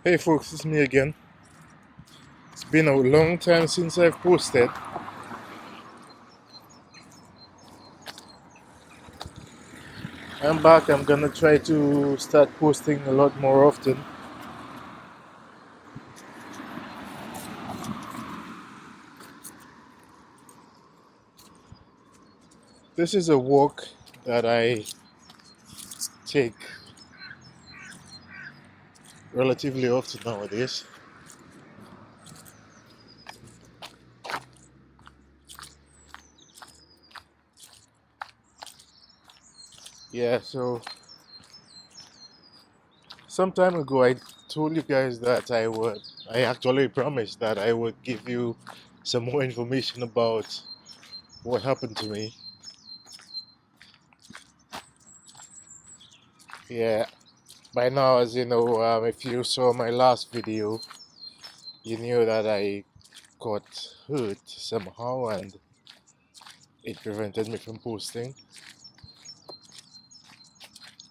Hey folks, it's me again. It's been a long time since I've posted. I'm back. I'm gonna try to start posting a lot more often. This is a walk that I take relatively often nowadays. Yeah, so some time ago I told you guys that I actually promised that I would give you some more information about what happened to me. Yeah, by now, as you know, if you saw my last video, you knew that I got hurt somehow and it prevented me from posting.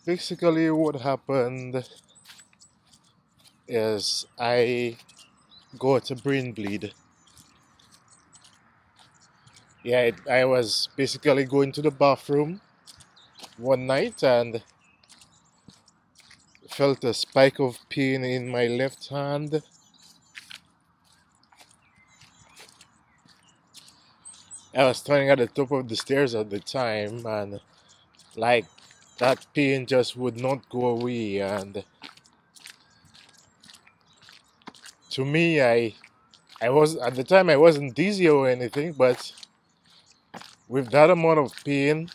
Basically, what happened is I got a brain bleed. Yeah, I was basically going to the bathroom one night and felt a spike of pain in my left hand. I was standing at the top of the stairs at the time, and like that pain just would not go away. And to me, I was at the time I wasn't dizzy or anything, but with that amount of pain,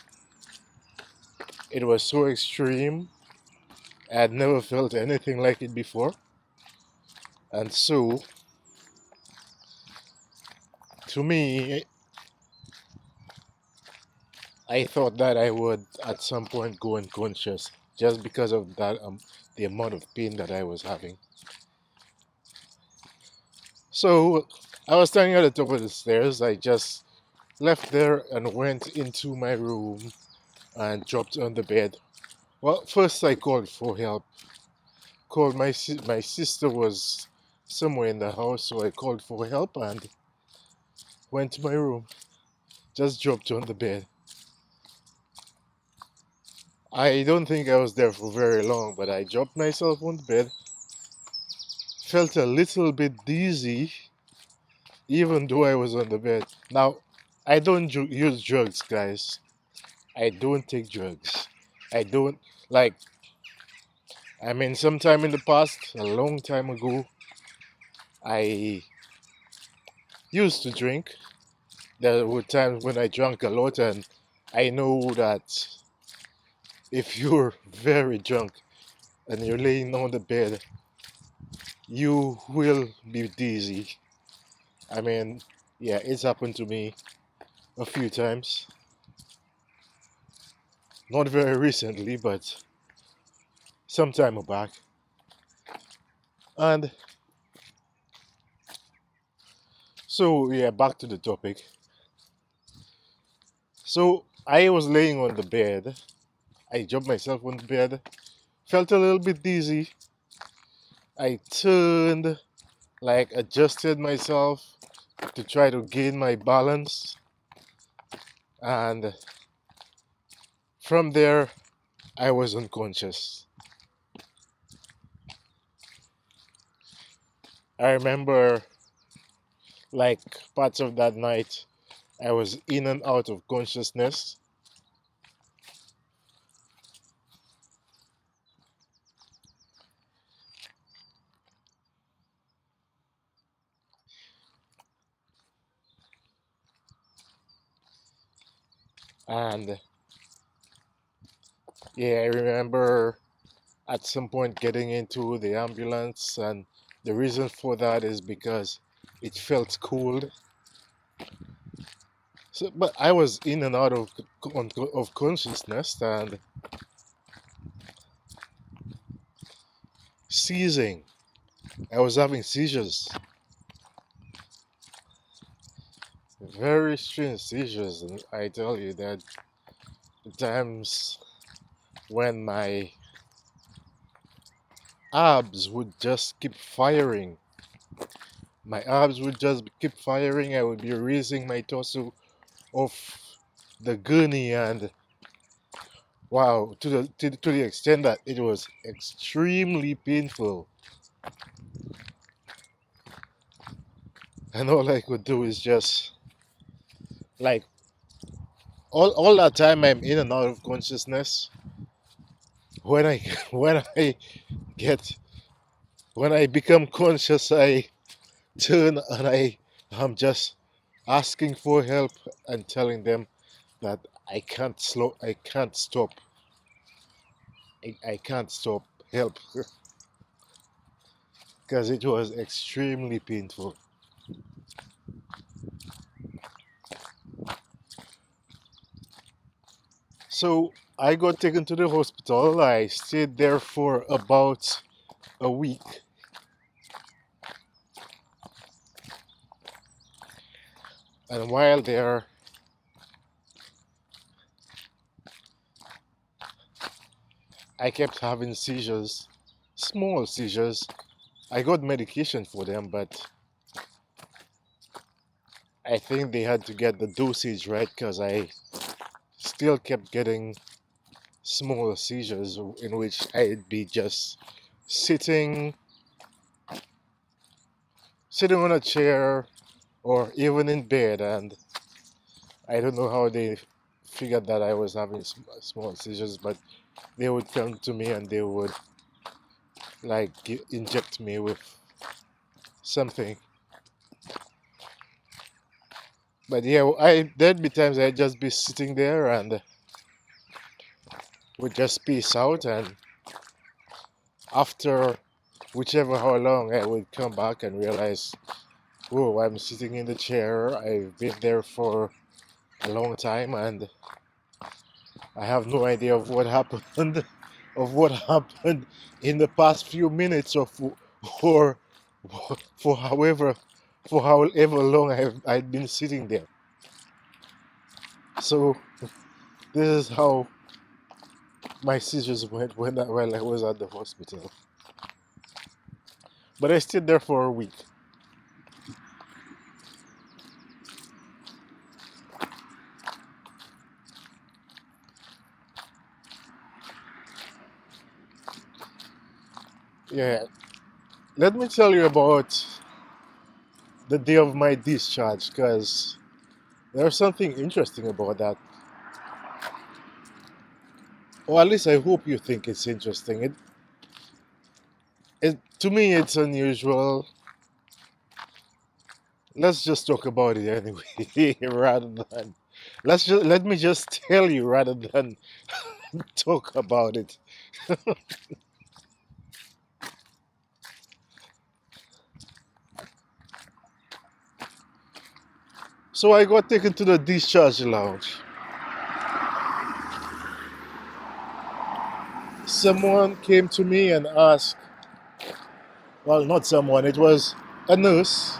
it was so extreme. I had never felt anything like it before. And so, to me, I thought that I would at some point go unconscious just because of that, the amount of pain that I was having. So, I was standing at the top of the stairs. I just left there and went into my room and dropped on the bed. Well, first I called for help. Called my sister was somewhere in the house, so I called for help and went to my room. Just dropped on the bed. I don't think I was there for very long, but I dropped myself on the bed. Felt a little bit dizzy, even though I was on the bed. Now, I don't use drugs, guys. I don't take drugs. I don't like. I mean, sometime in the past, a long time ago, I used to drink. There were times when I drank a lot, and I know that if you're very drunk and you're laying on the bed, you will be dizzy. I mean, yeah, it's happened to me a few times. Not very recently, but some time back. And so, yeah, back to the topic. So, I was laying on the bed. I jumped myself on the bed. Felt a little bit dizzy. I turned, like, adjusted myself to try to gain my balance. And from there, I was unconscious. I remember, like, parts of that night, I was in and out of consciousness. And yeah, I remember at some point getting into the ambulance, and the reason for that is because it felt cold. So, but I was in and out of consciousness and seizing. I was having seizures, very strange seizures. And I tell you that the times when my abs would just keep firing. My abs would just keep firing. I would be raising my torso off the gurney, and wow, to the extent that it was extremely painful. And all I could do is just like all that time I'm in and out of consciousness. When I when I get when I become conscious, I turn and I'm just asking for help and telling them that I can't stop, I can't stop, help, because it was extremely painful. So I got taken to the hospital. I stayed there for about a week, and while there, I kept having seizures, small seizures. I got medication for them, but I think they had to get the dosage right because I still kept getting small seizures in which I'd be just sitting sitting on a chair or even in bed, and I don't know how they figured that I was having small seizures, but they would come to me and they would like inject me with something. But yeah, I there'd be times I'd just be sitting there and would just peace out, and after whichever how long I would come back and realize, oh, I'm sitting in the chair. I've been there for a long time and I have no idea of what happened, of what happened in the past few minutes of or for however for however long I'd been sitting there. So this is how my seizures went while I was at the hospital. But I stayed there for a week. Yeah. Let me tell you about the day of my discharge, because there's something interesting about that. Or at least I hope you think it's interesting. It to me it's unusual. Let's just talk about it anyway, rather than let me just tell you rather than talk about it. So I got taken to the discharge lounge. Someone came to me and asked, well, not someone, it was a nurse.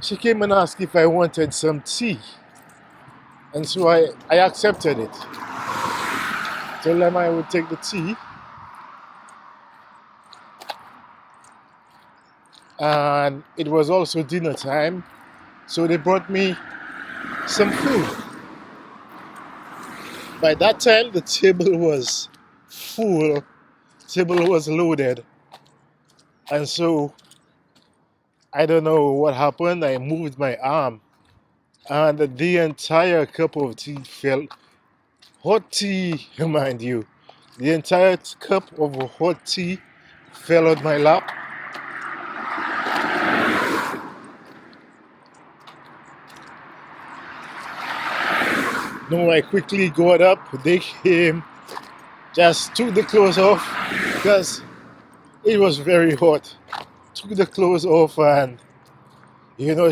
She came and asked if I wanted some tea. And so I accepted it. Told them I would take the tea. And it was also dinner time. So they brought me some food. By that time, the table was full, table was loaded. And so I don't know what happened. I moved my arm, and the entire cup of tea fell. Hot tea, mind you. The entire cup of hot tea fell on my lap. No, I quickly got up. They came, just took the clothes off because it was very hot. Took the clothes off and,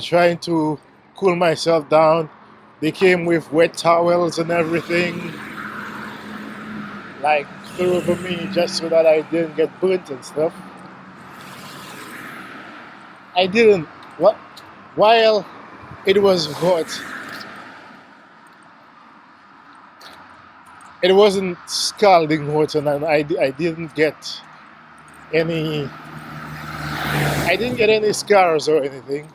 trying to cool myself down. They came with wet towels and everything, like threw over me just so that I didn't get burnt and stuff. I didn't. What? While it was hot, it wasn't scalding hot, and I didn't get any. I didn't get any scars or anything.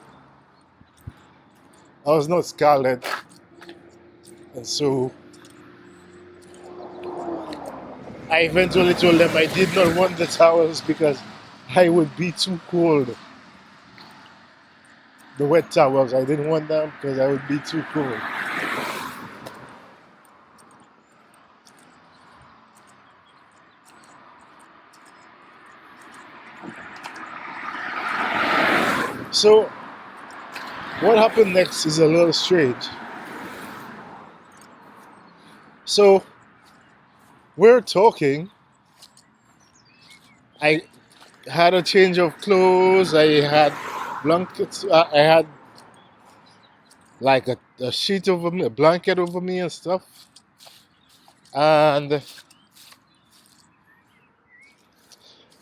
I was not scalded, and so I eventually told them I did not want the towels because I would be too cold. The wet towels, I didn't want them because I would be too cold. So what happened next is a little strange. So we're talking. I had a change of clothes. I had blankets. I had like a sheet over me, a blanket over me and stuff. And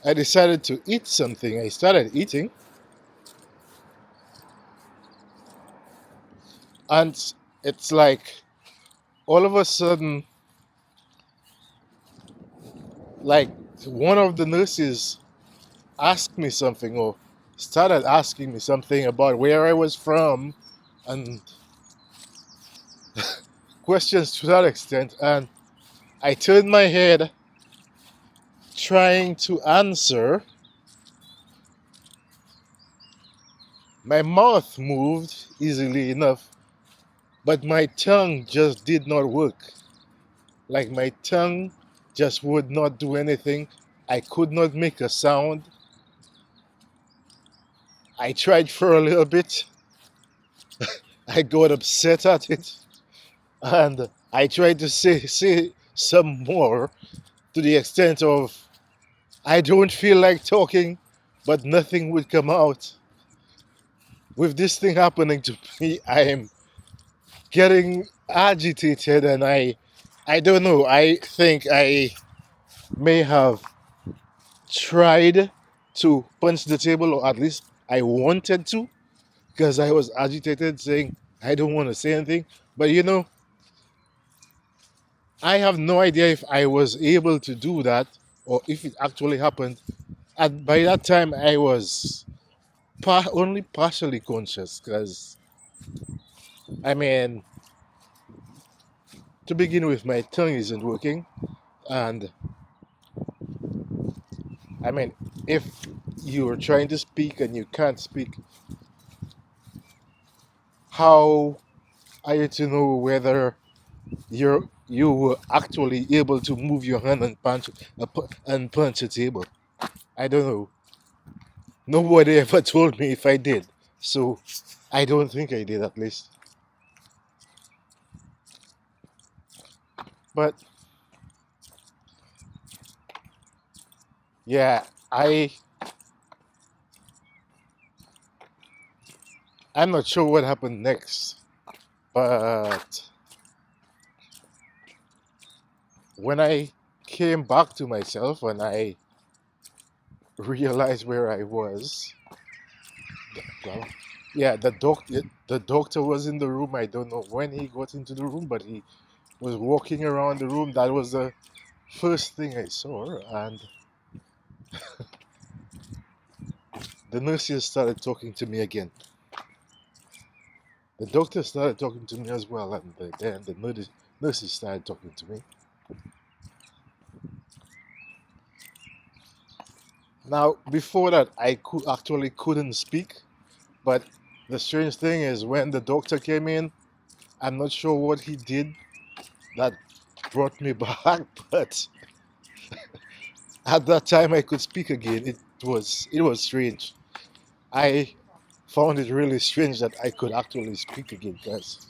I decided to eat something. I started eating, and it's like all of a sudden, like one of the nurses asked me something or started asking me something about where I was from and questions to that extent. And I turned my head trying to answer. My mouth moved easily enough, but my tongue just did not work. Like my tongue just would not do anything. I could not make a sound. I tried for a little bit. I got upset at it. And I tried to say some more to the extent of I don't feel like talking, but nothing would come out. With this thing happening to me, I am getting agitated, and I don't know. I think I may have tried to punch the table, or at least I wanted to, because I was agitated, saying I don't want to say anything. But I have no idea if I was able to do that or if it actually happened. And by that time, I was only partially conscious because, I mean, to begin with, my tongue isn't working. And, I mean, if you're trying to speak and you can't speak, how are you to know whether you were actually able to move your hand and punch a table? I don't know. Nobody ever told me if I did. So I don't think I did, at least. But yeah, I'm not sure what happened next. But when I came back to myself and I realized where I was, well, yeah, the doctor was in the room. I don't know when he got into the room, but he was walking around the room. That was the first thing I saw, and the nurses started talking to me again. The doctor started talking to me as well, and then the nurses started talking to me. Now, before that, I couldn't speak, but the strange thing is when the doctor came in, I'm not sure what he did that brought me back, but at that time I could speak again. It was strange. I found it really strange that I could actually speak again, guys.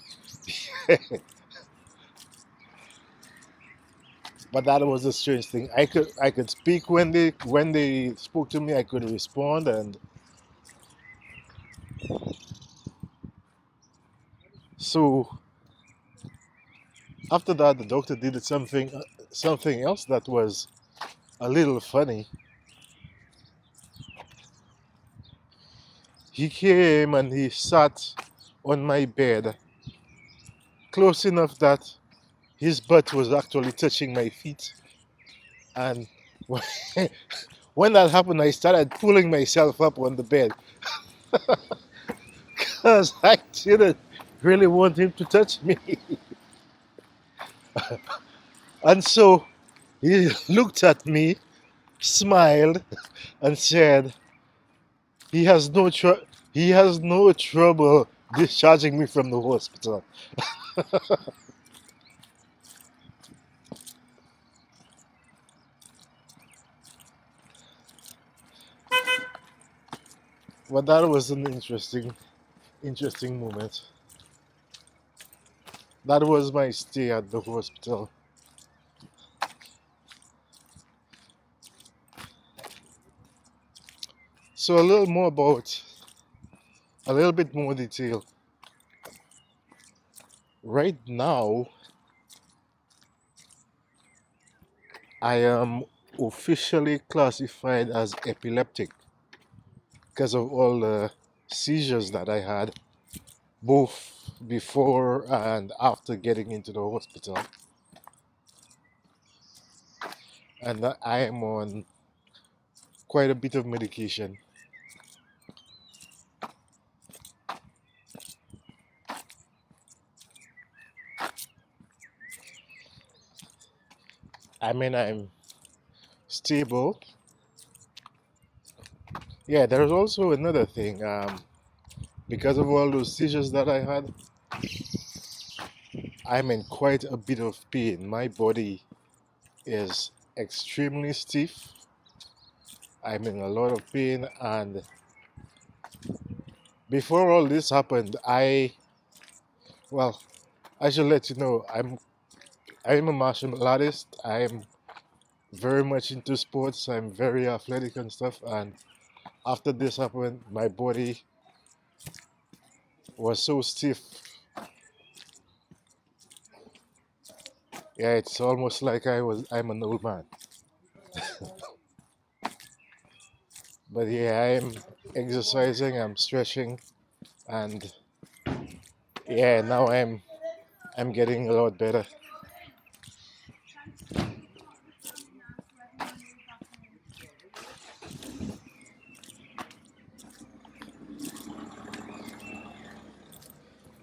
But that was a strange thing. I could speak when they spoke to me. I could respond, and so after that, the doctor did something else that was a little funny. He came and he sat on my bed close enough that his butt was actually touching my feet. And when when that happened, I started pulling myself up on the bed because I didn't really want him to touch me. And so he looked at me, smiled, and said, "He has he has no trouble discharging me from the hospital." But that was an interesting moment. That was my stay at the hospital. So a little bit more detail. Right now, I am officially classified as epileptic because of all the seizures that I had, both before and after getting into the hospital. And I am on quite a bit of medication. I mean, I'm stable. Yeah, there's also another thing. Because of all those seizures that I had, I'm in quite a bit of pain. My body is extremely stiff. I'm in a lot of pain, and before all this happened, well, I should let you know, I'm a martial artist. I'm very much into sports. I'm very athletic and stuff. And after this happened, my body was so stiff. Yeah, it's almost like I'm an old man. But yeah, I'm exercising, I'm stretching, and yeah, now I'm getting a lot better.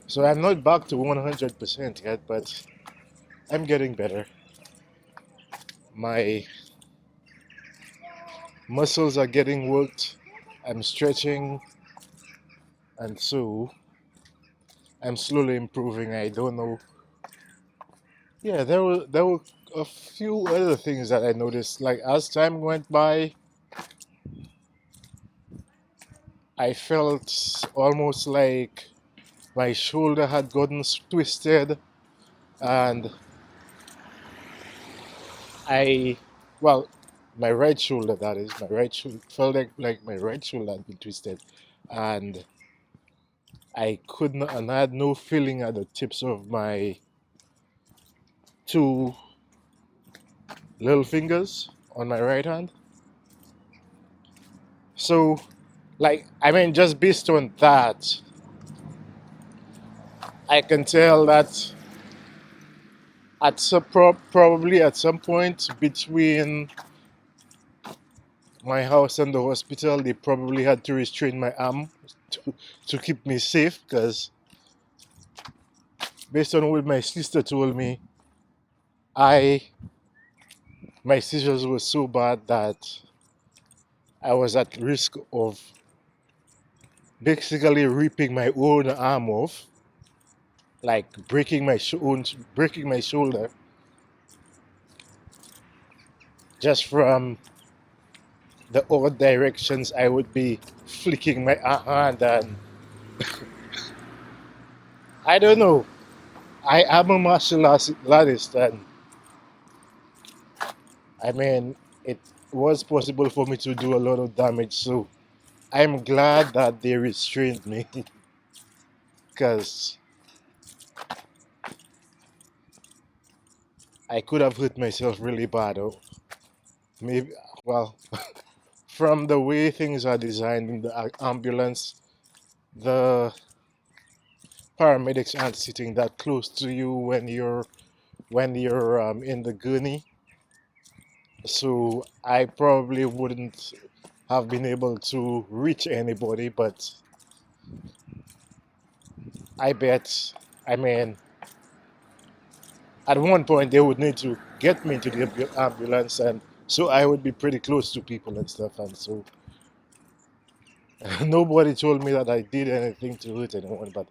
So I'm not back to 100% yet, but I'm getting better. My muscles are getting worked. I'm stretching, and so I'm slowly improving. I don't know. Yeah, there were a few other things that I noticed. Like as time went by, I felt almost like my shoulder had gotten twisted, and I, well, my right shoulder, that is, my right shoulder felt like my right shoulder had been twisted, and I could not, and I had no feeling at the tips of my two little fingers on my right hand. So, like, I mean, just based on that, I can tell that probably at some point between my house and the hospital, they probably had to restrain my arm to keep me safe because based on what my sister told me, I my seizures were so bad that I was at risk of basically ripping my own arm off, like breaking my shoulder just from the odd directions I would be flicking my hand, and I don't know. I am a martial artist, and I mean it was possible for me to do a lot of damage. So I'm glad that they restrained me because I could have hurt myself really bad. Or maybe, well, from the way things are designed in the ambulance, the paramedics aren't sitting that close to you when you're when you're in the gurney. So I probably wouldn't have been able to reach anybody, but I bet, I mean, at one point they would need to get me into the ambulance, and so I would be pretty close to people and stuff. And so nobody told me that I did anything to hurt anyone, but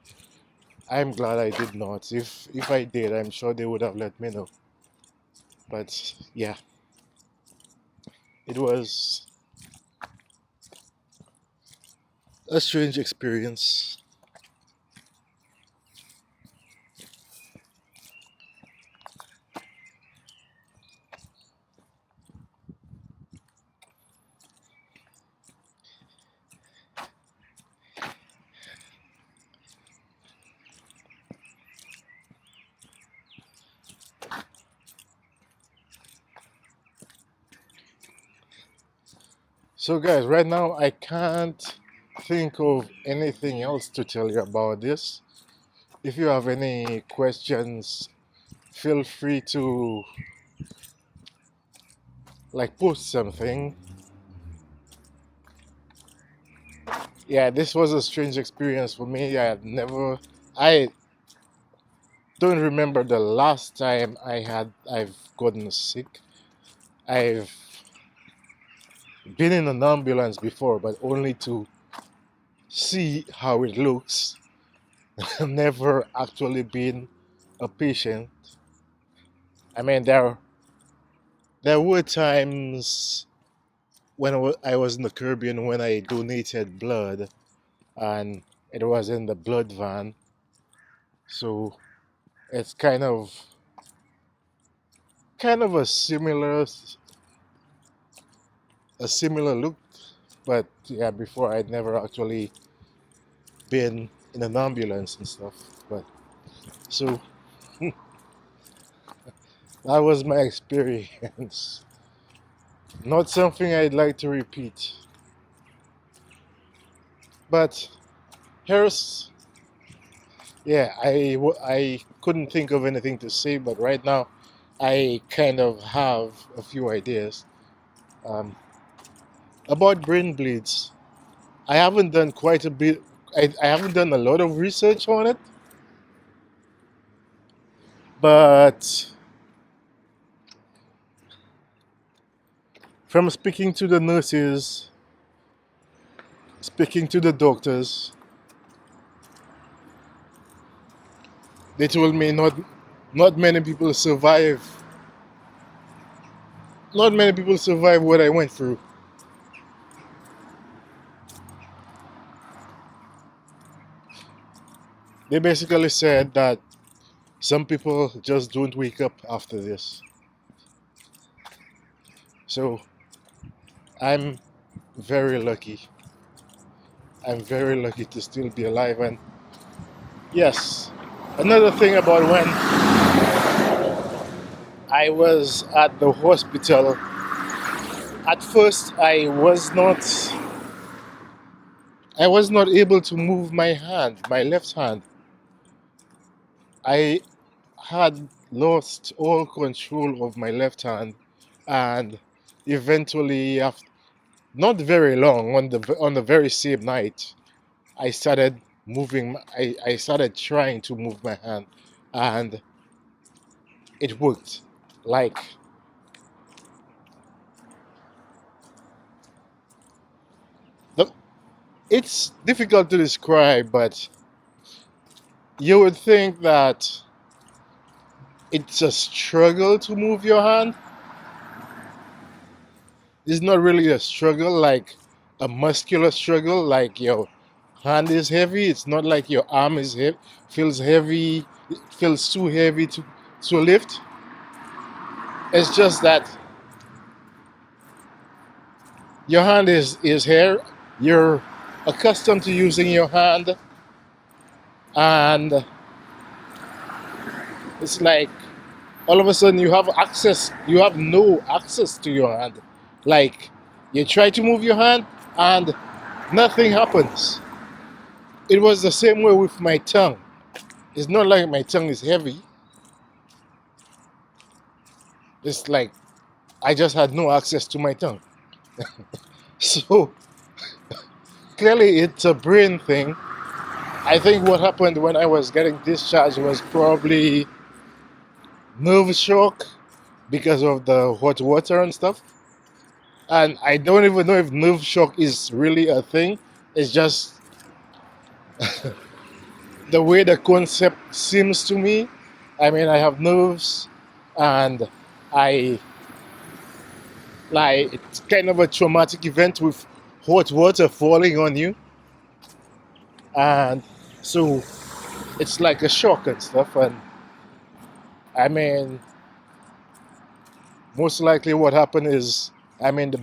I'm glad I did not. If I did, I'm sure they would have let me know. But yeah, it was a strange experience. So guys, right now I can't think of anything else to tell you about this. If you have any questions, feel free to like post something. Yeah, this was a strange experience for me. I don't remember the last time I've gotten sick. I've been in an ambulance before, but only to see how it looks. Never actually been a patient. I mean, there were times when I was in the Caribbean when I donated blood, and it was in the blood van. So it's kind of a similar look, but yeah, before I'd never actually been in an ambulance and stuff. But so that was my experience. Not something I'd like to repeat. But here's, yeah, I couldn't think of anything to say, but right now I kind of have a few ideas um, about brain bleeds. I haven't done quite a bit. I haven't done a lot of research on it, but from speaking to the nurses, speaking to the doctors, they told me not many people survive. Not many people survive what I went through. They basically said that some people just don't wake up after this. So I'm very lucky. I'm very lucky to still be alive. And yes, another thing about when I was at the hospital, at first I was not able to move my hand, my left hand. I had lost all control of my left hand, and eventually, after not very long, on the very same night, I started moving. I started trying to move my hand, and it worked. Like the, it's difficult to describe, but you would think that it's a struggle to move your hand. It's not really a struggle, like a muscular struggle, like your hand is heavy. It's not like your arm is feels heavy, it feels too heavy to lift. It's just that your hand is here. You're accustomed to using your hand, and it's like all of a sudden you have no access to your hand. Like you try to move your hand and nothing happens. It was the same way with my tongue. It's not like my tongue is heavy. It's like I just had no access to my tongue. So clearly, it's a brain thing. I think what happened when I was getting discharged was probably nerve shock because of the hot water and stuff. And I don't even know if nerve shock is really a thing. It's just the way the concept seems to me. I mean, I have nerves, and I like it's kind of a traumatic event with hot water falling on you, and so it's like a shock and stuff. And I mean, most likely what happened is, I mean,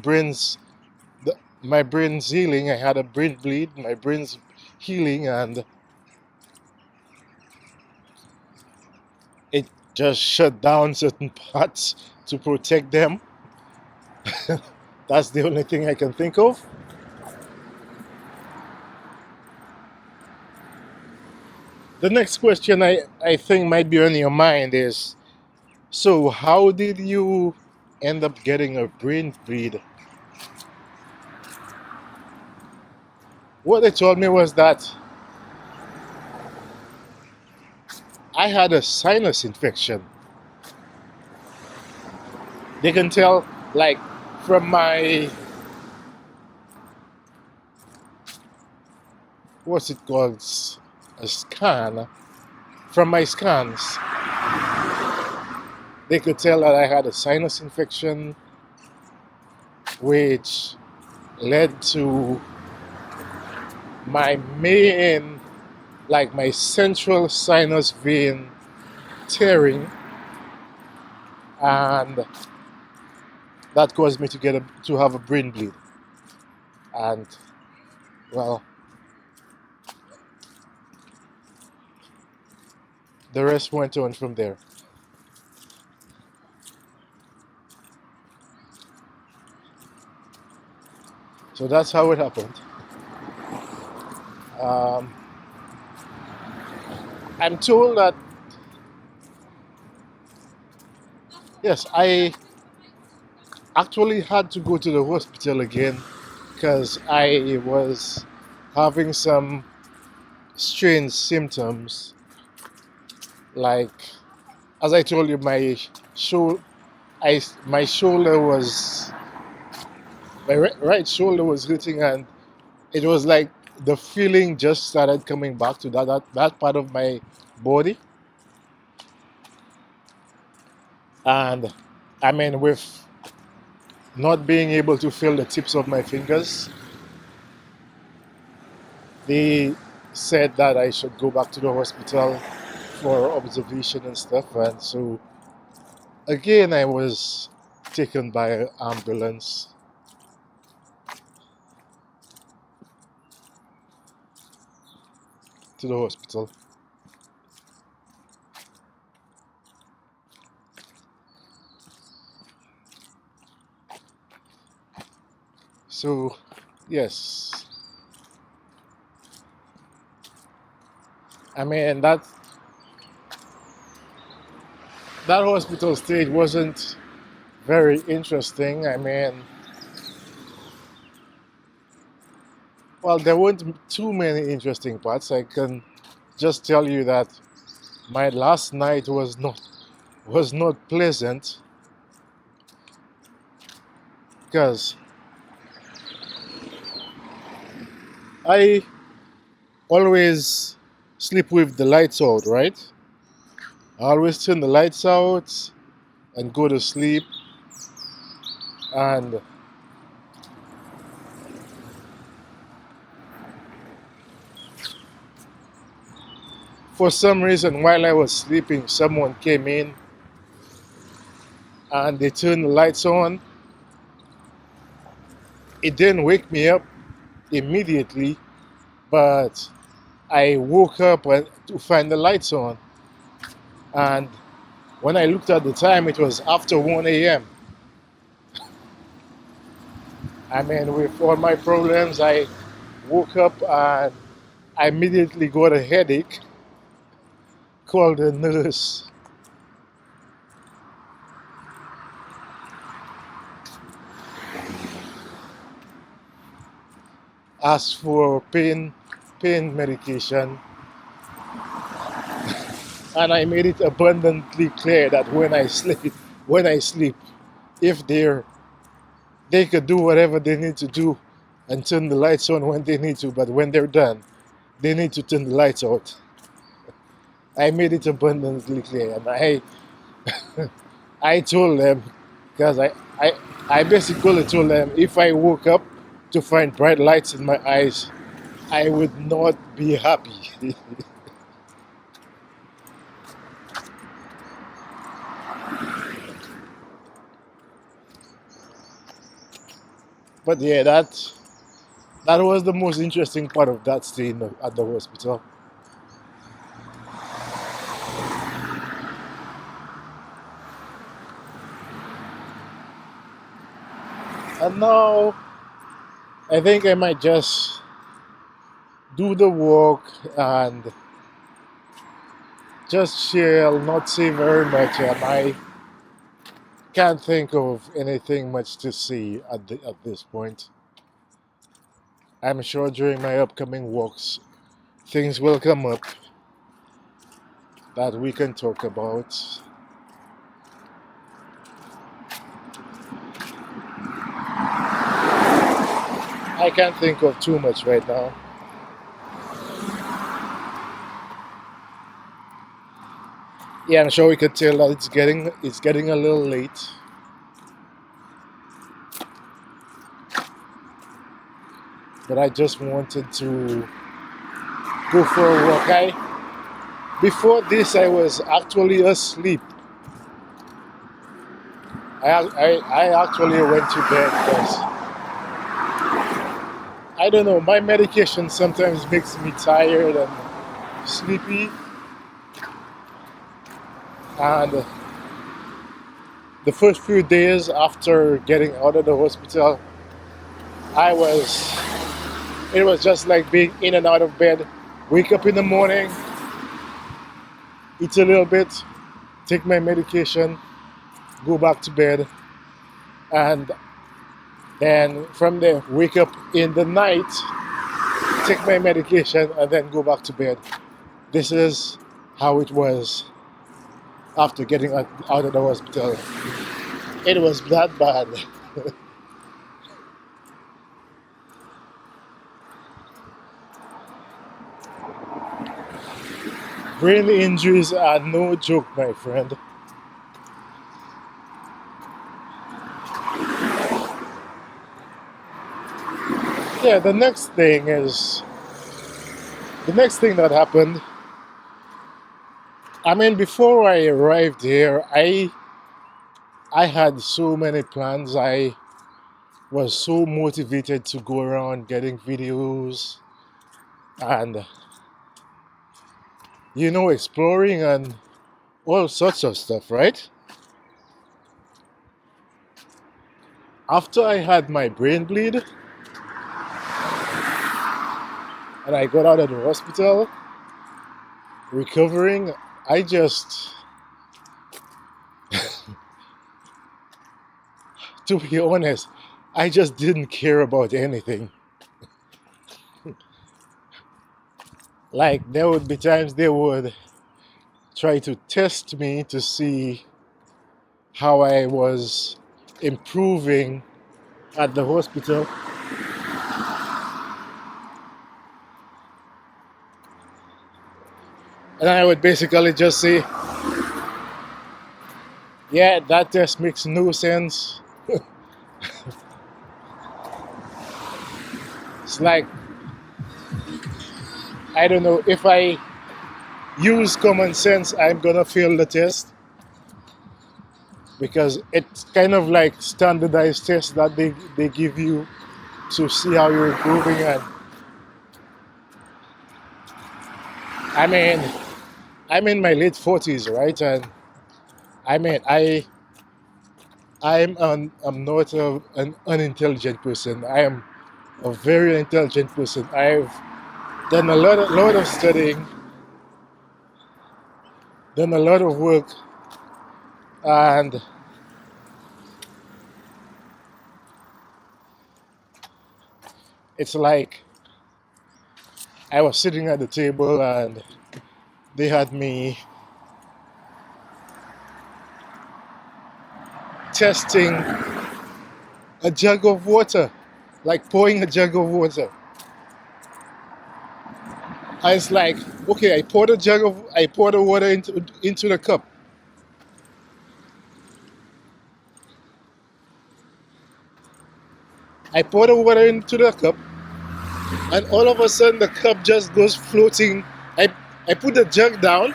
my brain's healing. I had a brain bleed. My brain's healing, and it just shut down certain parts to protect them. That's the only thing I can think of. The next question I think might be on your mind is, so how did you end up getting a brain bleed? What they told me was that I had a sinus infection. They can tell, like, from my, what's it called, a scan. From my scans, they could tell that I had a sinus infection, which led to my main, like my central sinus vein tearing, and that caused me to have a brain bleed. And well, the rest went on from there. So that's how it happened. Um, I'm told that, yes, I actually had to go to the hospital again because I was having some strange symptoms. Like, as I told you, my shoulder was, my right shoulder was hurting, and it was like the feeling just started coming back to that part of my body. And I mean, with not being able to feel the tips of my fingers, they said that I should go back to the hospital for observation and stuff. And so again, I was taken by an ambulance to the hospital. So, yes, I mean that hospital stay wasn't very interesting. I mean, well, there weren't too many interesting parts. I can just tell you that my last night was not pleasant because I always sleep with the lights out, right? I always turn the lights out and go to sleep, and for some reason while I was sleeping, someone came in and they turned the lights on. It didn't wake me up immediately, but I woke up to find the lights on, and when I looked at the time, it was after 1 a.m. I mean, with all my problems, I woke up and I immediately got a headache, called the nurse, ask for pain medication, and I made it abundantly clear that when I sleep, if they could do whatever they need to do and turn the lights on when they need to, but when they're done, they need to turn the lights out. I made it abundantly clear, and I told them because I I basically told them if I woke up to find bright lights in my eyes, I would not be happy. But yeah, that was the most interesting part of that stay at the hospital. And now I think I might just do the walk and just chill, not say very much, and I can't think of anything much to see at this point. I'm sure during my upcoming walks, things will come up that we can talk about. I can't think of too much right now. Yeah, I'm sure we could tell that it's getting a little late, but I just wanted to go for a walk. Before this I was actually asleep. I actually went to bed because I don't know, my medication sometimes makes me tired and sleepy, and the first few days after getting out of the hospital, I was it was just like being in and out of bed. Wake up in the morning, eat a little bit, take my medication, go back to bed, and then from there wake up in the night, take my medication, and then go back to bed. This is how it was after getting out of the hospital. It was that bad. Brain injuries are no joke, my friend. Yeah, the next thing that happened. I mean, before I arrived here, I had so many plans. I was so motivated to go around getting videos and exploring and all sorts of stuff, right? After I had my brain bleed and I got out of the hospital, recovering, I just, to be honest, I just didn't care about anything. Like, there would be times they would try to test me to see how I was improving at the hospital. And I would basically just say, yeah, that test makes no sense. It's like, I don't know, if I use common sense, I'm gonna fail the test because it's kind of like standardized tests that they give you to see how you're improving. And I mean, I'm in my late 40s, right? And I mean, I'm not an unintelligent person. I am a very intelligent person. I've done a lot of studying, done a lot of work, and it's like I was sitting at the table and they had me testing a jug of water, like pouring a jug of water. I was like, okay, I poured the water into the cup. I poured the water into the cup, and all of a sudden the cup just goes floating. I put the jug down.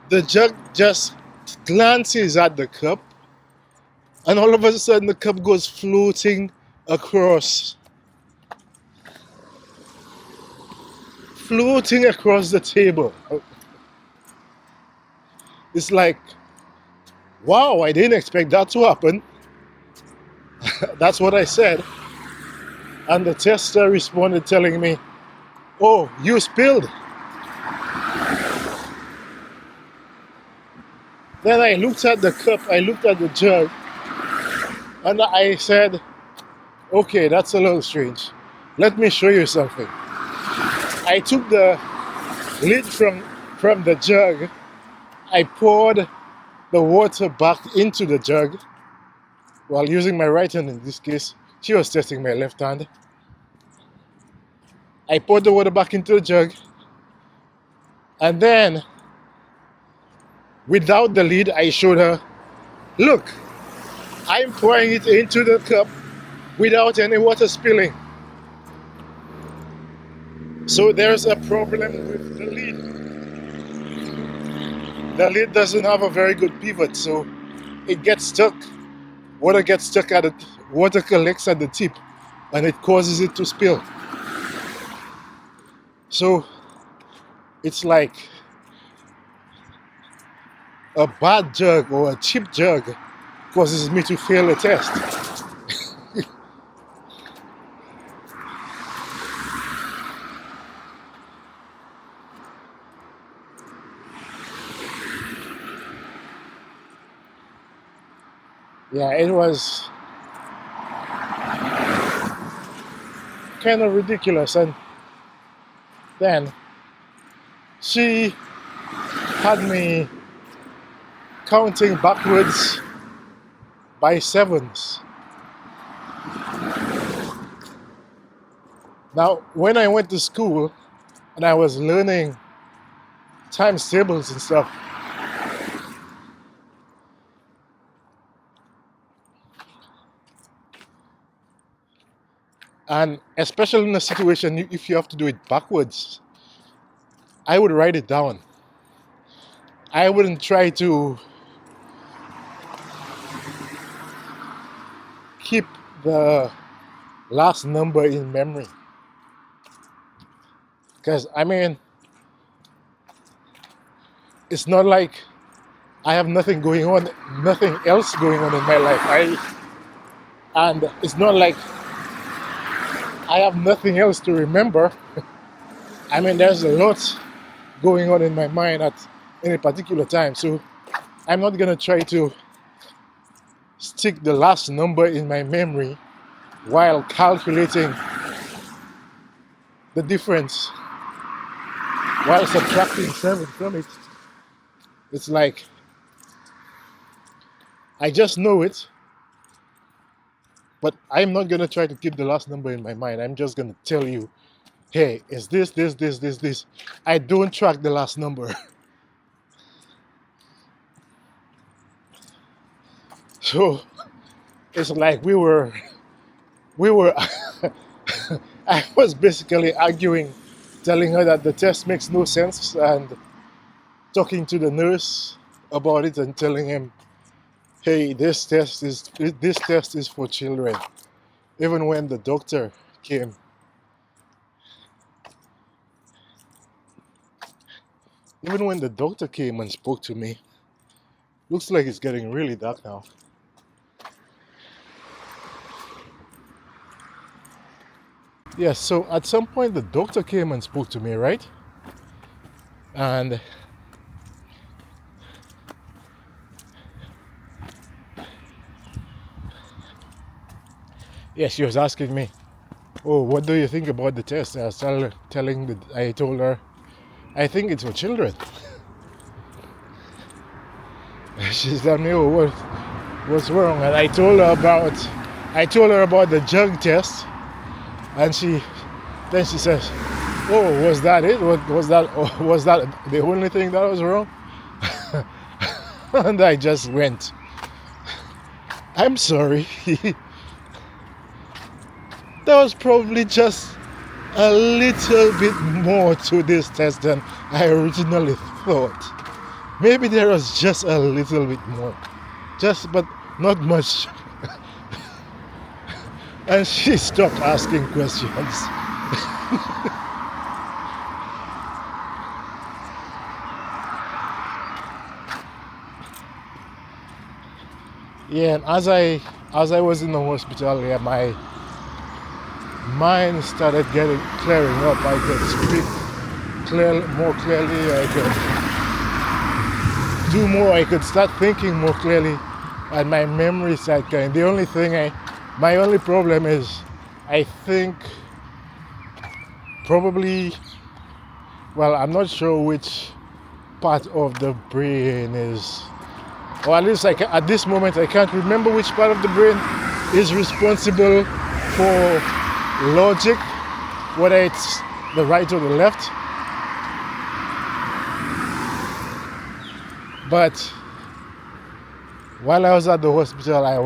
The jug just glances at the cup, and all of a sudden the cup goes floating across the table. It's like, wow, I didn't expect that to happen. That's what I said. And the tester responded telling me, oh, you spilled. Then I looked at the cup, I looked at the jug, and I said, okay, that's a little strange. Let me show you something. I took the lid from the jug, I poured the water back into the jug while using my right hand in this case. She was testing my left hand. I poured the water back into the jug, and then without the lid, I showed her, look, I'm pouring it into the cup without any water spilling. So there's a problem with the lid. The lid doesn't have a very good pivot, so it gets stuck. Water gets stuck at it, water collects at the tip, and it causes it to spill. So it's like a bad jug or a cheap jug causes me to fail a test. Yeah, it was kind of ridiculous. And then she had me counting backwards by sevens. Now, when I went to school and I was learning times tables and stuff, and especially in a situation if you have to do it backwards, I would write it down. I wouldn't try to keep the last number in memory. Because, I mean, it's not like I have nothing else going on in my life. And it's not like I have nothing else to remember. I mean, there's a lot going on in my mind at any particular time. So I'm not going to try to stick the last number in my memory while calculating the difference, while subtracting 7 from it. It's like, I just know it, but I'm not going to try to keep the last number in my mind. I'm just going to tell you, hey, it's this. I don't track the last number. So it's like we were I was basically arguing, telling her that the test makes no sense, and talking to the nurse about it and telling him, hey, this test is for children. Even when the doctor came, and spoke to me, looks like it's getting really dark now. Yes, so at some point the doctor came and spoke to me, right? And yes, she was asking me, Oh, what do you think about the test? I told her, I think it's for children. She told me, oh, what's wrong? And I told her about the drug test, and then she says, oh, was that it? Was that the only thing that was wrong? And I just went, I'm sorry. There was probably just a little bit more to this test than I originally thought. Maybe there was just a little bit more. But not much. And she stopped asking questions. Yeah, and as I was in the hospital, yeah, my mind started clearing up. I could speak more clearly. I could do more. I could start thinking more clearly, and my memory started going. My only problem is, I think probably, well, I'm not sure which part of the brain is, or at least at this moment I can't remember which part of the brain is responsible for logic, whether it's the right or the left. But while I was at the hospital, it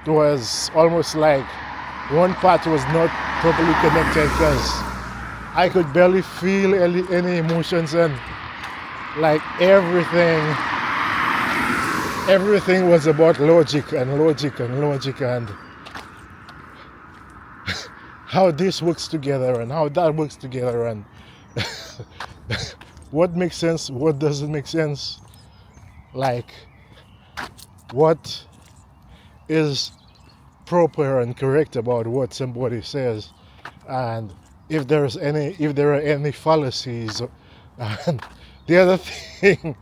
was almost like one part was not properly connected, because I could barely feel any emotions, and like everything was about logic and how this works together and how that works together, and what makes sense, what doesn't make sense, like what is proper and correct about what somebody says, and if there are any fallacies. And the other thing,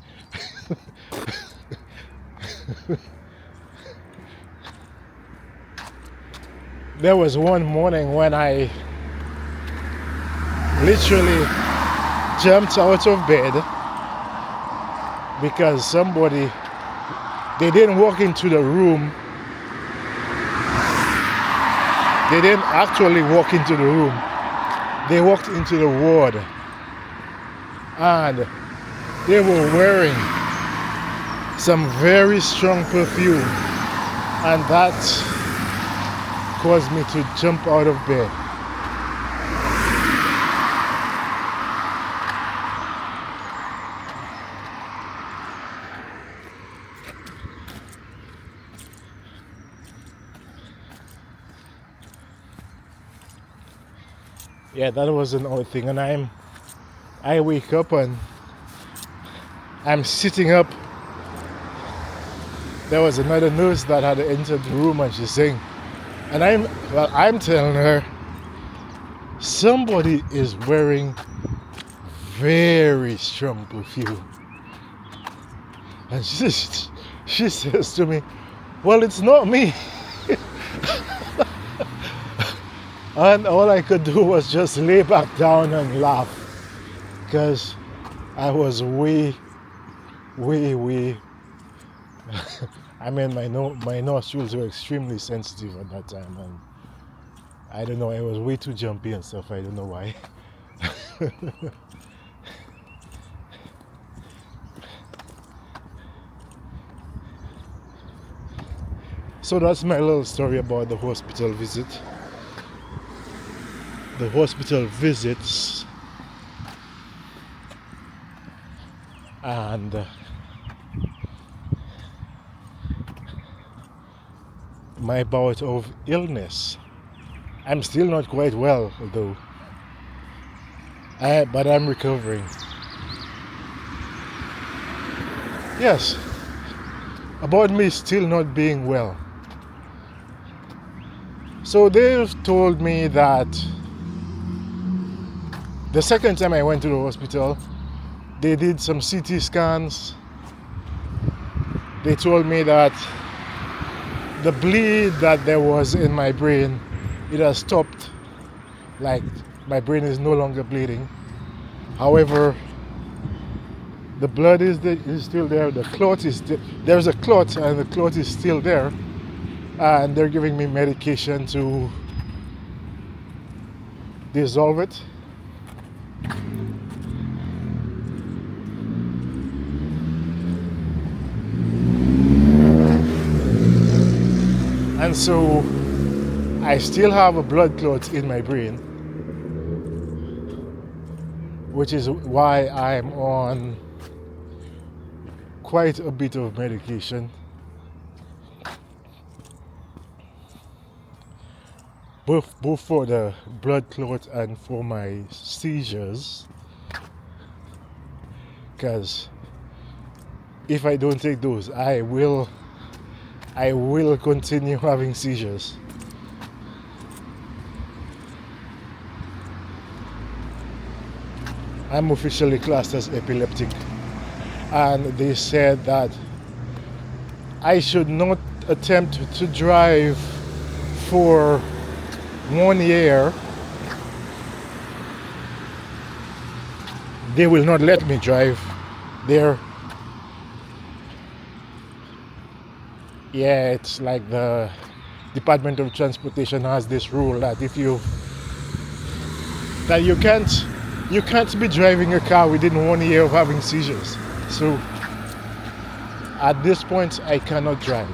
there was one morning when I literally jumped out of bed because they didn't walk into the room. They didn't actually walk into the room. They walked into the ward, and they were wearing some very strong perfume, and that caused me to jump out of bed. Yeah, that was another thing. And I wake up and I'm sitting up. There was another nurse that had entered the room, and she's saying, and I'm telling her, somebody is wearing very strong perfume. And she says to me, well, it's not me. And all I could do was just lay back down and laugh, because I was way I mean, my nostrils were extremely sensitive at that time, and I don't know, I was way too jumpy and stuff. I don't know why. So that's my little story about the hospital visit. The hospital visits, and my bout of illness. I'm still not quite well, though, but I'm recovering. Yes, about me still not being well. So they've told me that the second time I went to the hospital, they did some CT scans. They told me that the bleed that there was in my brain, it has stopped. Like, my brain is no longer bleeding. However, the blood is still there. The clot is there's a clot, and the clot is still there. And they're giving me medication to dissolve it. And so I still have a blood clot in my brain, which is why I'm on quite a bit of medication. Both for the blood clot and for my seizures. Because if I don't take those, I will continue having seizures. I'm officially classed as epileptic, and they said that I should not attempt to drive for 1 year. They will not let me drive there. Yeah, it's like the Department of Transportation has this rule that you can't be driving a car within 1 year of having seizures. So at this point, I cannot drive.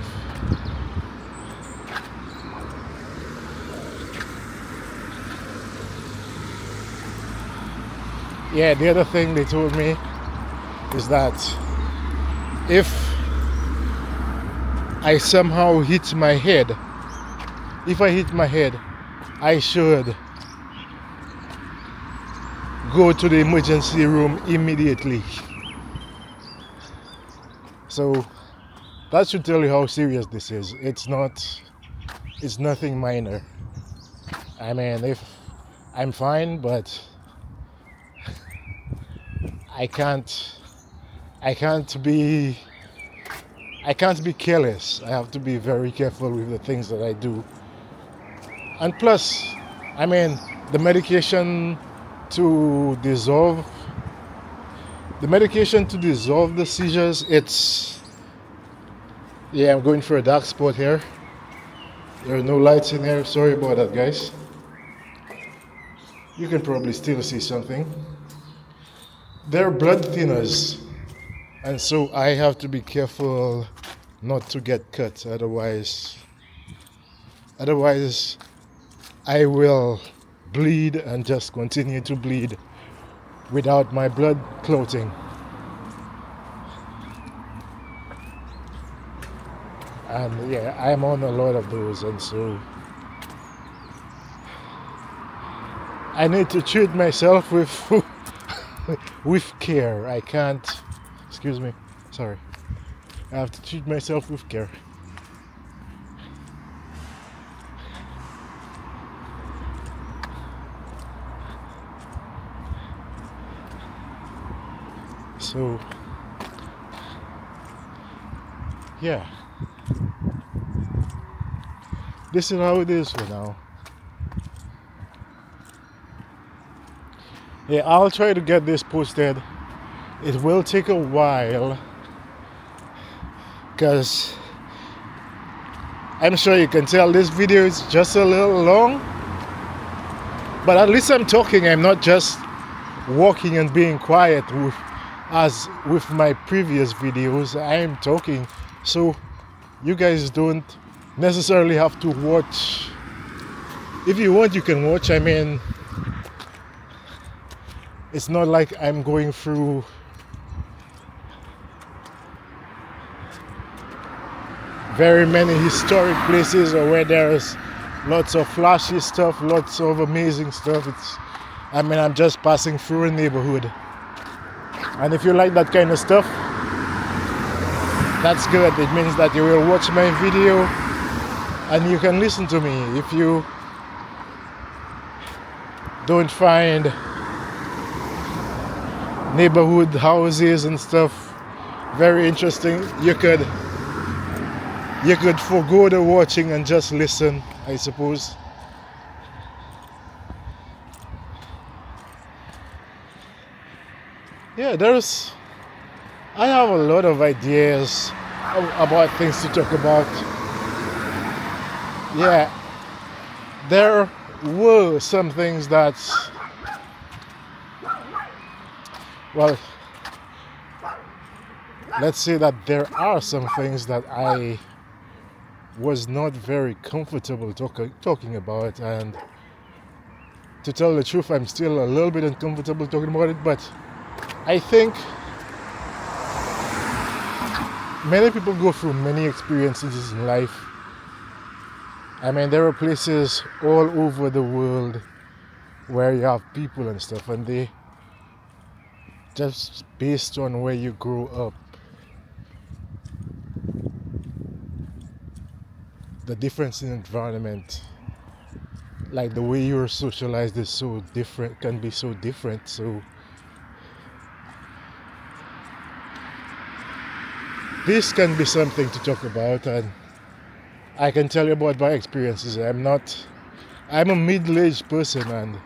Yeah, the other thing they told me is that if I somehow hit my head, I should go to the emergency room immediately. So that should tell you how serious this is. It's nothing minor. I mean, if I'm fine, but I can't be careless. I have to be very careful with the things that I do. And plus, I mean, the medication to dissolve the seizures, I'm going for a dark spot here. There are no lights in here. Sorry about that, guys. You can probably still see something. They're blood thinners, and so I have to be careful not to get cut. Otherwise I will bleed and just continue to bleed without my blood clotting. And yeah, I'm on a lot of those, and so I need to treat myself with care. I can't, excuse me, sorry. I have to treat myself with care. So, yeah. This is how it is for now. Yeah, I'll try to get this posted. It will take a while, because I'm sure you can tell this video is just a little long, but at least I'm talking. I'm not just walking and being quiet as with my previous videos. I am talking, so you guys don't necessarily have to watch. If you want, you can watch. I mean, it's not like I'm going through very many historic places or where there's lots of flashy stuff, lots of amazing stuff. I'm just passing through a neighborhood. And if you like that kind of stuff, that's good. It means that you will watch my video and you can listen to me. If you don't find neighborhood houses and stuff very interesting, you could you could forego the watching and just listen, I suppose. Yeah, I have a lot of ideas about things to talk about. Yeah, there were some things that, well, let's say that there are some things that I was not very comfortable talking about, and to tell the truth, I'm still a little bit uncomfortable talking about it, but I think many people go through many experiences in life. I mean, there are places all over the world where you have people and stuff, and they just based on where you grew up, the difference in environment, like the way you're socialized is so different, can be so different. So this can be something to talk about, and I can tell you about my experiences. I'm a middle-aged person, and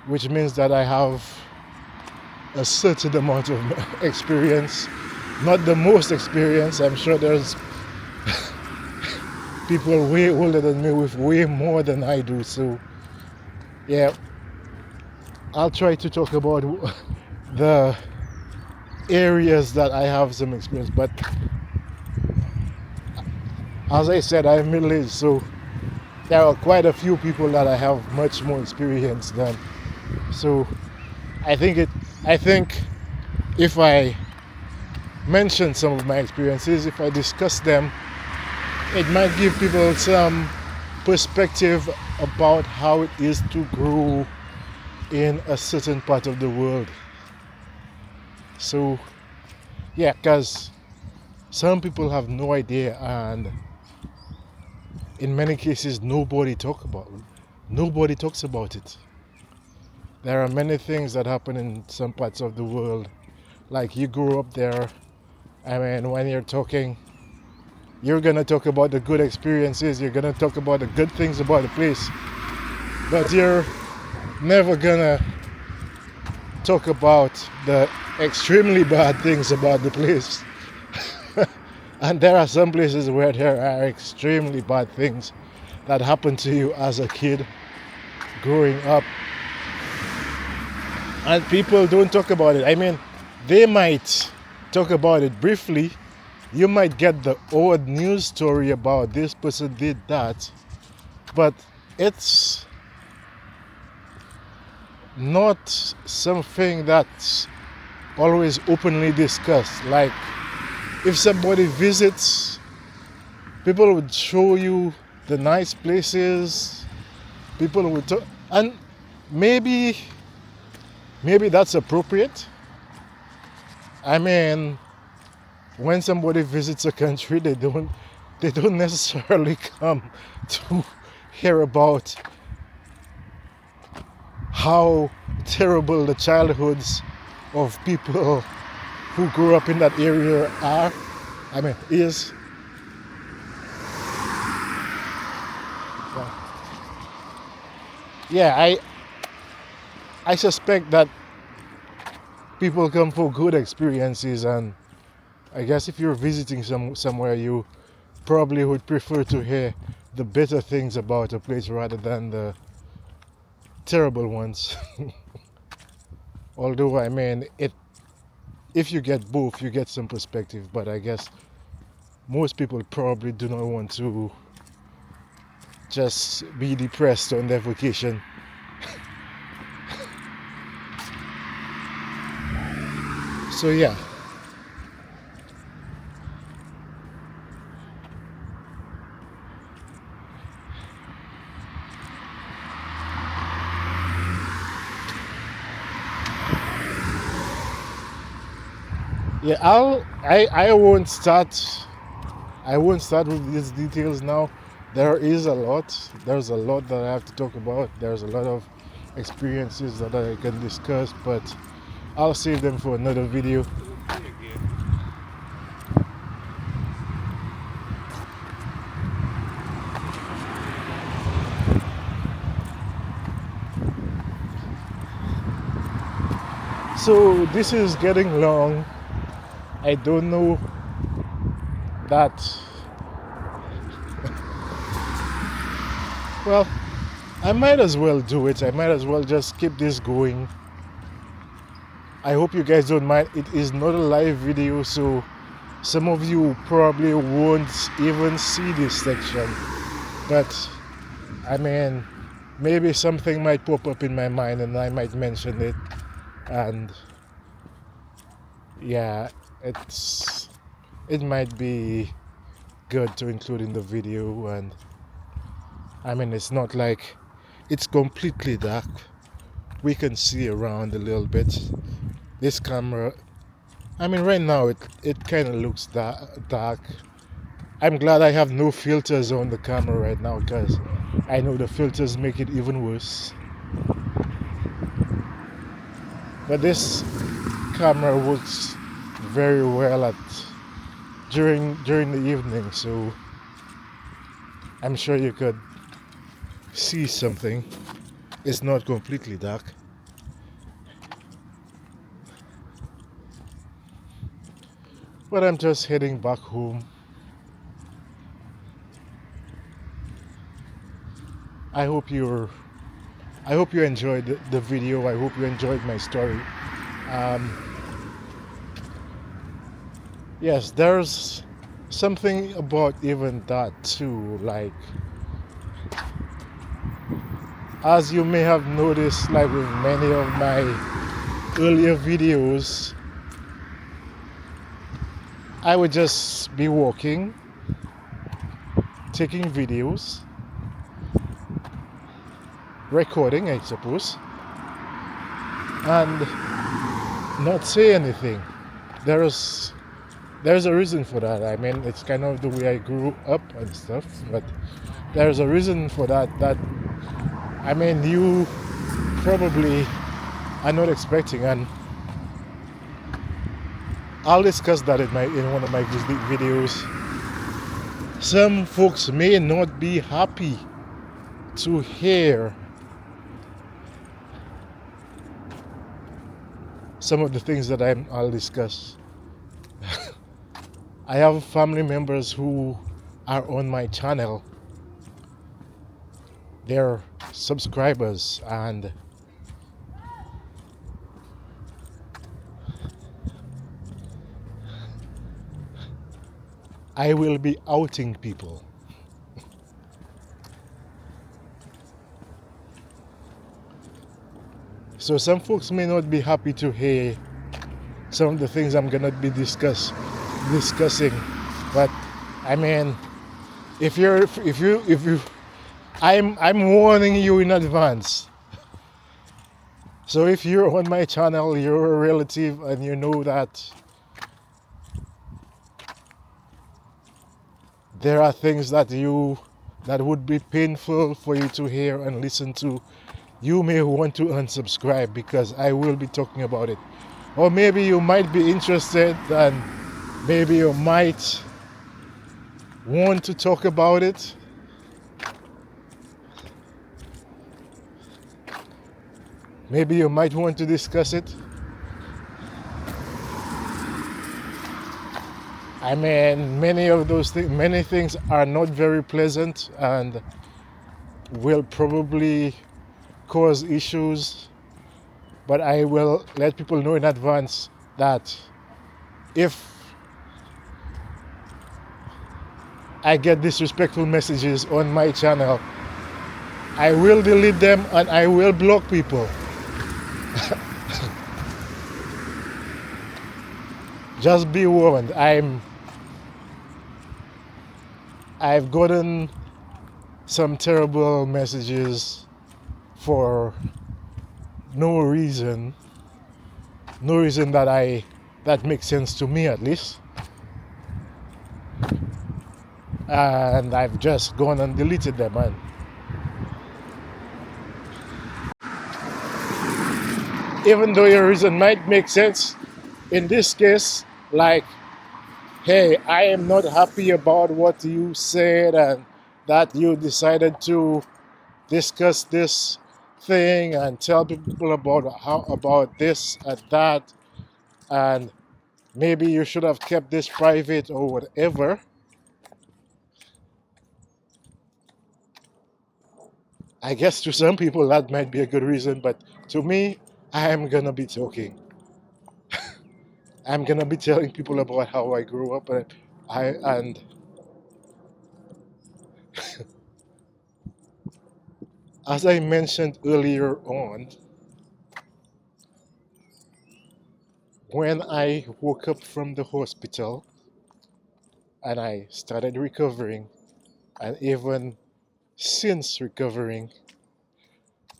which means that I have a certain amount of experience, not the most experience. I'm sure there's people way older than me with way more than I do. So yeah, I'll try to talk about the areas that I have some experience, but as I said, I'm middle-aged, so there are quite a few people that I have much more experience than. So I think if I mention some of my experiences, if I discuss them, it might give people some perspective about how it is to grow in a certain part of the world. So yeah, because some people have no idea, and in many cases nobody talks about it. There are many things that happen in some parts of the world, like you grew up there. I mean, when you're gonna talk about the good experiences, you're gonna talk about the good things about the place, but you're never gonna talk about the extremely bad things about the place. And there are some places where there are extremely bad things that happen to you as a kid growing up, and people don't talk about it. I mean, they might talk about it briefly. You might get the odd news story about this person did that, but it's not something that's always openly discussed. Like, if somebody visits, people would show you the nice places, people would talk, and maybe that's appropriate. I mean, when somebody visits a country, they don't necessarily come to hear about how terrible the childhoods of people who grew up in that area are. I mean, is. Yeah, I suspect that people come for good experiences, and I guess if you're visiting somewhere, you probably would prefer to hear the better things about a place rather than the terrible ones. Although, I mean, if you get both, you get some perspective, but I guess most people probably do not want to just be depressed on their vacation. So yeah. Yeah, I won't start with these details now. There's a lot that I have to talk about. There's a lot of experiences that I can discuss, but I'll save them for another video. So this is getting long. I don't know that. Well, I might as well do it. I might as well just keep this going. I hope you guys don't mind. It is not a live video, so some of you probably won't even see this section. But I mean, maybe something might pop up in my mind and I might mention it. And yeah, it might be good to include in the video. And I mean, it's not like it's completely dark. We can see around a little bit. This camera, I mean, right now it kind of looks dark. I'm glad I have no filters on the camera right now, because I know the filters make it even worse. But this camera works very well during the evening, so I'm sure you could see something. It's not completely dark. But I'm just heading back home. I hope you enjoyed the video. I hope you enjoyed my story. Yes, there's something about even that too. Like, as you may have noticed, like with many of my earlier videos, I would just be walking, taking videos, recording, I suppose, and not say anything. There's a reason for that. I mean, it's kind of the way I grew up and stuff, but there's a reason for that. I mean, you probably are not expecting, and I'll discuss that in one of my videos. Some folks may not be happy to hear some of the things that I'll discuss. I have family members who are on my channel. They're subscribers, and I will be outing people. So some folks may not be happy to hear some of the things I'm gonna be discussing, but I mean, if you, I'm warning you in advance. So if you're on my channel, you're a relative, and you know that there are things that would be painful for you to hear and listen to, you may want to unsubscribe, because I will be talking about it. Or maybe you might be interested, and maybe you might want to talk about it. Maybe you might want to discuss it. I mean, many things are not very pleasant and will probably cause issues, but I will let people know in advance that if I get disrespectful messages on my channel, I will delete them and I will block people. Just be warned. I've gotten some terrible messages for no reason that makes sense to me, at least, and I've just gone and deleted them. And even though your reason might make sense, in this case, like, hey, I am not happy about what you said, and that you decided to discuss this thing and tell people about this and that, and maybe you should have kept this private or whatever. I guess to some people that might be a good reason, but to me, I'm gonna be talking. I'm gonna be telling people about how I grew up, and as I mentioned earlier on, when I woke up from the hospital and I started recovering, and even since recovering,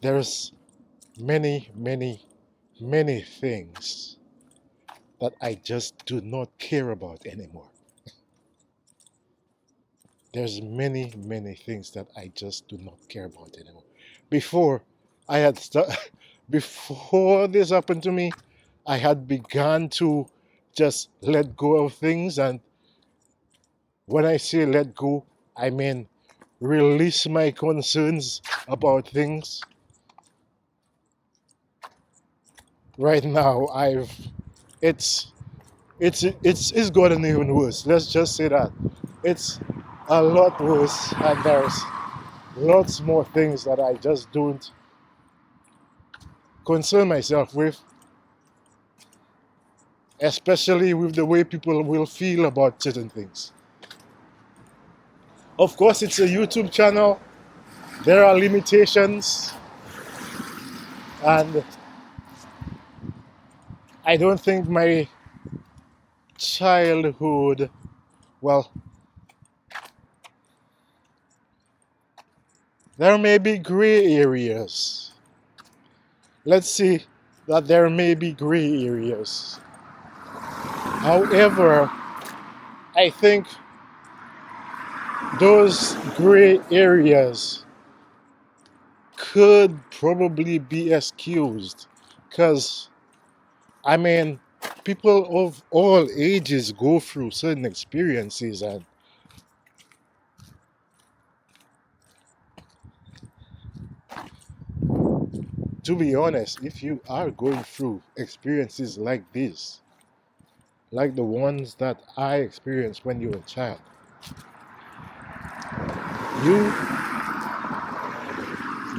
there's many things that I just do not care about anymore. There's many things that I just do not care about anymore. Before I had before this happened to me, I had begun to just let go of things, and when I say let go, I mean release my concerns about things. Right now, it's it's gotten even worse. Let's just say that it's a lot worse, and there's lots more things that I just don't concern myself with, especially with the way people will feel about certain things. Of course, it's a YouTube channel. There are limitations, and I don't think my childhood, well, there may be gray areas. Let's see that there may be gray areas. However, I think those gray areas could probably be excused because, I mean, people of all ages go through certain experiences, and to be honest, if you are going through experiences like this, like the ones that I experienced when you were a child, you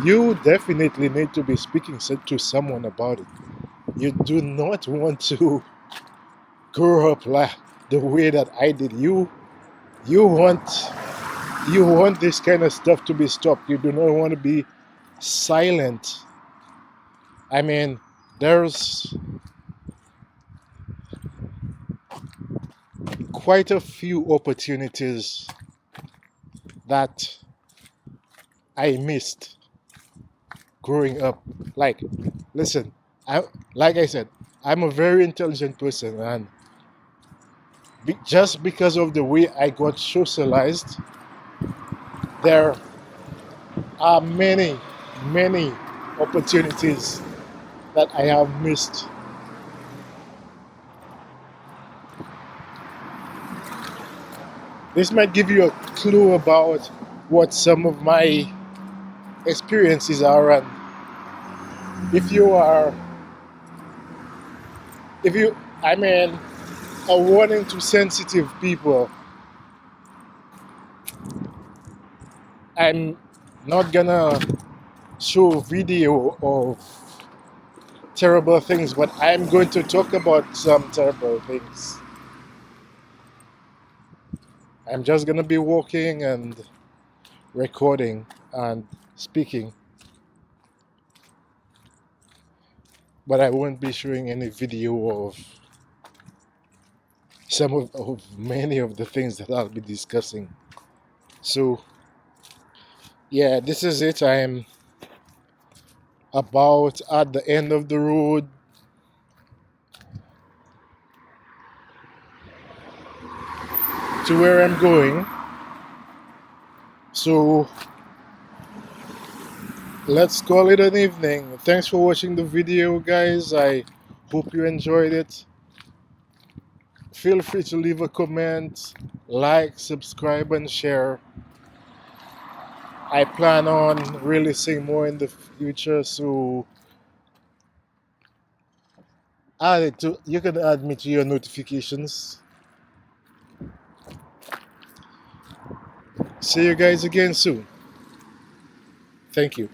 you definitely need to be speaking to someone about it. You do not want to grow up like the way that I did. You want you want this kind of stuff to be stopped. You do not want to be silent. I mean, there's quite a few opportunities that I missed growing up. Like, listen, like I said, I'm a very intelligent person, and just because of the way I got socialized, there are many opportunities that I have missed. This might give you a clue about what some of my experiences are, and if you are, if you, I mean, a warning to sensitive people. I'm not gonna show video of terrible things, but I'm going to talk about some terrible things. I'm just gonna be walking and recording and speaking, but I won't be showing any video of of many of the things that I'll be discussing. So yeah, this is it. I'm about at the end of the road to where I'm going. So let's call it an evening. Thanks for watching the video, guys. I hope you enjoyed it. Feel free to leave a comment, like, subscribe, and share. I plan on releasing more in the future, so add it to. You can add me to your notifications. See you guys again soon. Thank you.